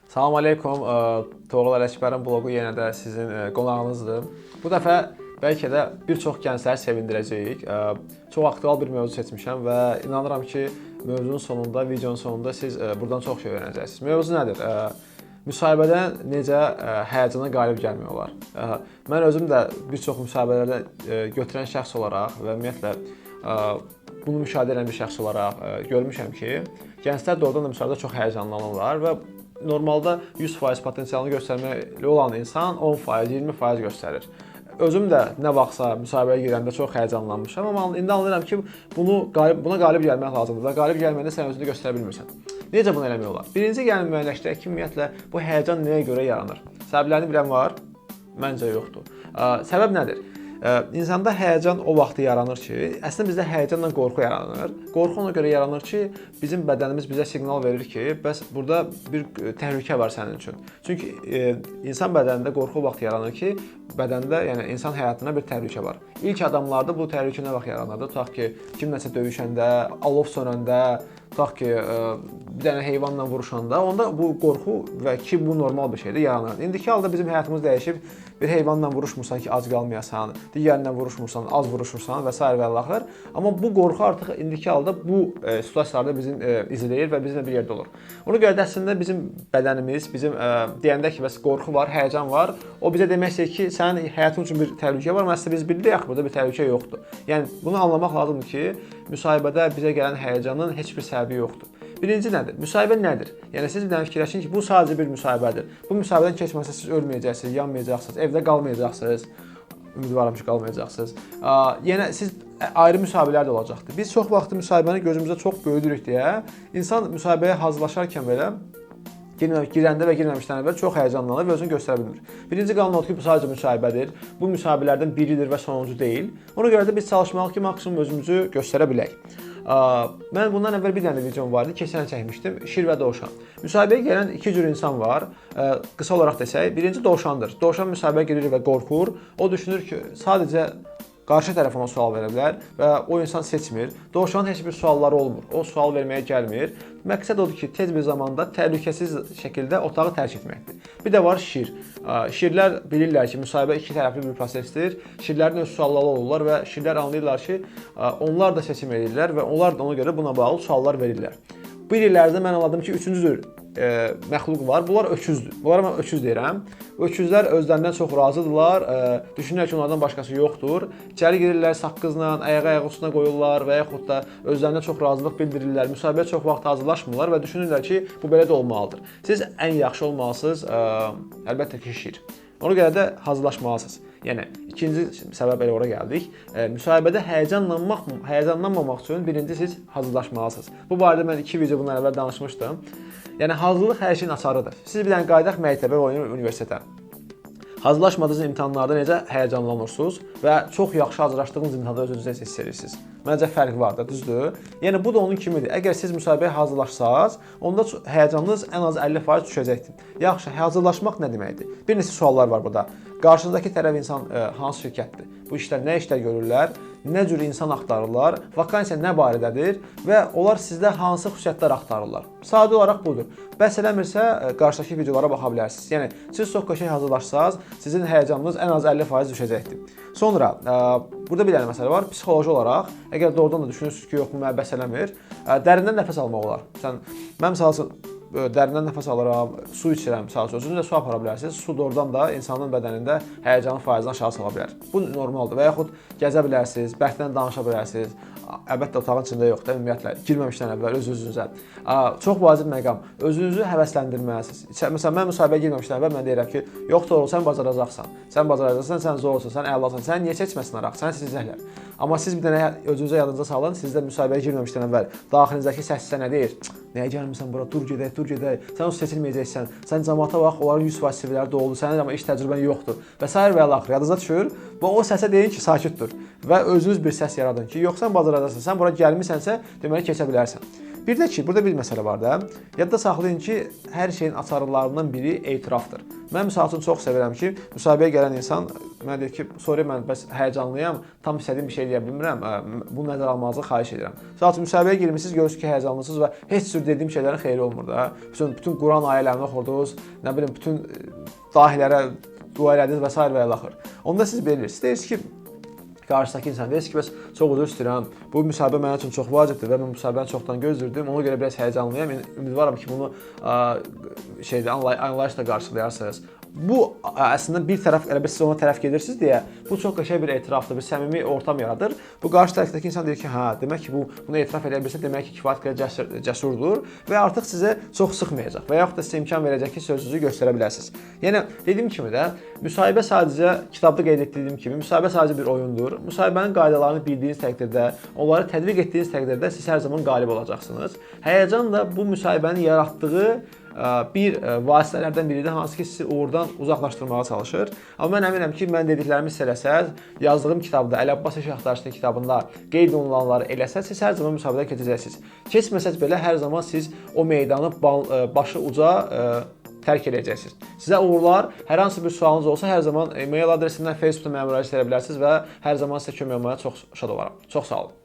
Salam aleykum, Toğrul Ələkbərin bloqu yenə də sizin qonağınızdır. Bu dəfə bəlkə də bir çox gəncləri sevindirəcəyik. Çox aktual bir mövzu seçmişəm və inanıram ki, mövzunun sonunda, videonun sonunda siz buradan çox şey öyrənəcəksiniz. Mövzu nədir? Müsahibədən necə həyəcana qalib gəlmək olar? Mən özüm də bir çox müsahibələrdə götürən şəxs olaraq və ümumiyyətlə bunu müşahidə edən bir şəxs olaraq görmüşəm ki, gənclər doğrudan da müsahibədə çox həyəcanlanırlar və normalda 100% potensialını göstərməli olan insan 10%, 20% göstərir. Özüm də nə vaxtsa müsahibəyə girəndə çox həyəcanlanmışam, amma indi anlayıram ki, buna qalib gəlmək lazımdır və qalib gəlməyəndə sən özünü göstərə bilmirsən. Necə bunu eləmək olar? Birinci gəlin müəyyənləşdirək ki, ümumiyyətlə bu həyəcan nəyə görə yaranır? Səbəblərini bilən var? Məncə yoxdur. Səbəb nədir? İnsanda həyəcan o vaxt yaranır ki, əslində bizdə həyəcanla qorxu yaranır. Qorxu ona görə yaranır ki, bizim bədənimiz bizə siqnal verir ki, bəs burada bir təhlükə var sənin üçün. Çünki insan bədənində qorxu o vaxt yaranır ki, bədəndə, yəni insan həyatında bir təhlükə var. İlk adamlarda bu təhlükə nə vaxt yaranırdı? Tutaq ki, kimləsə döyüşəndə, alov sönəndə, tutaq ki, bir dənə heyvanla vuruşanda, onda bu qorxu və ki, bu normal bir şeydir, yaranır. İndiki halda bizim həyatımız dəyişib, bir heyvanla vuruşmursan ki, ac qalmayasan, digərinlə vuruşmursan, az vuruşursan və s. və Allah. Amma bu qorxu artıq indiki halda bu situasiyalarda bizim izləyir və bizimlə bir yerdə olur. Ona görə də əslində bizim bədənimiz, bizim deyəndə ki, bəs qorxu var, həyəcan var, o bizə demək istəyir ki, sənin həyatın üçün bir təhlükə var, məslində biz bilirik, burada bir təhlükə yoxdur. Yəni, bunu anlamaq lazımdır ki, müsahibədə bizə gələn həyəcanın heç bir səbəbi yoxdur. Birinci nədir? Müsahibə nədir? Yəni siz bir dənə fikirləşin ki, bu sadəcə bir müsahibədir. Bu müsahibədən keçməsə siz ölməyəcəksiniz, yanmayacaqsınız, evdə qalmayacaqsınız. Ümidvaram ki, qalmayacaqsınız. Yəni siz ayrı müsahibələr də olacaqdır. Biz çox vaxt müsahibəni gözümüzdə çox böyüdürük deyə insan müsahibəyə hazırlaşarkən belə girəndə və girməmişdən əvvəl çox həyəcanlanır və özünü göstərə bilmir. Birinci qanun odur ki, bu sadəcə müsahibədir. Bu müsahibələrdən biridir və sonuncu deyil. Ona görə də biz çalışmalıyıq ki, maksimum özümüzü göstərə bilək. Mən bundan əvvəl bir dənə videom vardı, keçən çəkmişdim, şir və dovşan. Müsahibəyə gələn iki cür insan var. Qısa olaraq desək, birinci dovşandır. Dovşan müsahibəyə girir və qorxur. O düşünür ki, sadəcə qarşı tərəf ona sual verə bilər və o insan seçmir. Dovşanın heç bir sualları olmur. O sual verməyə gəlmir. Məqsəd odur ki, tez bir zamanda təhlükəsiz şəkildə otağı tərk etməkdir. Bir də var şir. Şirlər bilirlər ki, müsahibə iki tərəfli bir prosesdir. Şirlərin öz sualları olurlar və şirlər anlayırlar ki, onlar da seçim edirlər və onlar da ona görə buna bağlı suallar verirlər. Bu illərdə mən anladım ki, üçüncü cür məxluq var. Bunlar öküzdür. Bunlara mən öküz deyirəm. Öküzlər özlərindən çox razıdırlar. Düşünürlər ki, onlardan başqası yoxdur. İçəri girirlər saqqızla, ayağı üstünə qoyurlar və yaxud da özlərindən çox razılıq bildirirlər. Müsahibəyə çox vaxt hazırlaşmırlar və düşünürlər ki, bu belə də olmalıdır. Siz ən yaxşı olmalısınız, əlbəttə ki, şir. Ona görə də hazırlaşmalısınız. Yəni, ikinci səbəb elə ora gəldik. Müsahibədə həyəcanlanmamaq üçün birinci siz hazırlaşmalısınız. Bu barədə mən 2 video bundan əvvəl danışmışdım. Yəni, hazırlıq hər şeyin açarıdır. Siz bir dənə qaydaq məktəbə və universitetə. Hazırlaşmadığınız imtahanlarda necə həyəcanlanırsınız və çox yaxşı hazırlaşdığınız imtahanda özünüzü hiss edirsiniz. Məncə fərq var da, düzdür? Yəni, bu da onun kimidir. Əgər siz müsahibəyə hazırlaşsanız, onda həyəcanınız ən az 50% düşəcəkdir. Yaxşı, hazırlaşmaq nə deməkdir? Bir neçə suallar var burada. Qarşınızdakı tərəf insan hansı şirkətdir? Bu işlər nə işlər görürlər? Nə cür insan axtarırlar? Vakansiya nə barədədir? Və onlar sizdə hansı xüsusiyyətlər axtarırlar? Sadə olaraq budur. Bəs eləmirsə, qarşıdakı videolara baxa bilərsiniz. Yəni, siz çox qəşəng hazırlaşsanız, sizin həyəcanınız ən az 50% düşəcəkdir. Sonra, burada bir dənə məsələ var. Psixoloji olaraq, əgər doğrudan da düşünürsünüz ki, yox, bu mənə bəs eləmir, dərindən nəfəs almaq olar. Mən misal üçün, dərindən nəfəs alıram, su içirəm, özünüzlə su apara bilərsiniz. Su doğrudan da insanın bədənində həyəcanın faizini aşağı sala bilər. Bu normaldır. Və yaxud gəzə bilərsiniz, bərkdən danışa bilərsiniz. Əlbəttə, otağın içində yox da, ümumiyyətlə, girməmişdən əvvəl öz-özünüzə. Çox vacib məqam, özünüzü həvəsləndirməlisiniz. Məsələn, mən müsahibəyə girməmişdən əvvəl mən deyirəm ki, yox da sen bacaracaqsan, sən zorsun, sən əlasan, sən niyə seçməsin araq, səni seçəcəklər. Amma siz bir dənə özünüzə yadınıza salın, siz də müsahibəyə girməmişdən əvvəl daxilinizdəki səs sizə nə deyir? Nəyə gəlmirsən bura, dur gedək, sən o seçilməyəcəksən, sən cəmaata bax, onların 100% seviyyələri doğulur, sənin amma iş təcrübən yoxdur və s. və axır, yadınıza düşür və o səsə deyin ki, sakit dur və özünüz bir səs yaradın ki, yox sən bacaracaqsan, sən bura gəlmisənsə, deməli keçə bilərsən. Bir də ki, burada bir məsələ var da. Yadda saxlayın ki, hər şeyin açarlarından biri etirafdır. Mən misal üçün çox sevirəm ki, müsahibəyə gələn insan mənə deyir ki, sorry mən bəs həyəcanlıyam, tam istədiyim bir şey deyə bilmirəm, bunu nəzərə almanızı xahiş edirəm. Misal üçün müsahibəyə girmisiniz, görürsünüz ki, həyəcanlısınız və heç cür dediyim şeylərin xeyri olmur da. Bütün Quran ayələrini oxudunuz, nə bilim, bütün dahilərə dua elədiniz və s. və ilaxır. Onda siz bilirsiniz. Deyirsiniz ki, qarşıdakı insan deyir ki, bəs çox üzr istəyirəm. Bu müsahibə mənim üçün çox vacibdir və mən müsahibəni çoxdan gözləyirdim. Ona görə biraz həyəcanlıyam. Ümidvaram ki, bunu anlayışla qarşılayarsınız. Bu əslində bir tərəf elə siz ona tərəf gedirsiniz deyə bu çox qəşəng bir etirafdır, bir səmimi ortam yaradır. Bu qarşı tərəfdəki insan deyir ki, hə, demək ki, bunu etiraf edə bilsə, demək ki, kifayət qədər cəsurdur və artıq sizə çox sıxmayacaq və yaxud da sizə imkan verəcək ki, sözünüzü göstərə bilərsiniz. Yəni dediyim kimi də müsahibə sadəcə kitabda qeyd etdiyim kimi müsahibə sadəcə bir oyundur. Müsahibənin qaydalarını bildiyiniz təqdirdə, onları tətbiq etdiyiniz təqdirdə siz hər zaman qalib olacaqsınız. Həyəcan da bu müsahibənin yaratdığı bir vasitələrdən biridir, hansı ki, sizi oradan uzaqlaşdırmağa çalışır. Amma mən əminəm ki, mən dediklərimi hiss eləsəz, yazdığım kitabda, Əli Abbas Eşq Axtarışının kitabında qeyd olunanları eləsəz, siz hər zaman müsahibədə keçəcəksiniz. Keçməsəz belə hər zaman siz o meydanı başı uca tərk edəcəksiniz. Sizə uğurlar. Hər hansı bir sualınız olsa, hər zaman e-mail adresimdən Facebookda mənə müraciət edə bilərsiniz və hər zaman sizə kömək olmağa çox şad olaram. Çox sağ olun.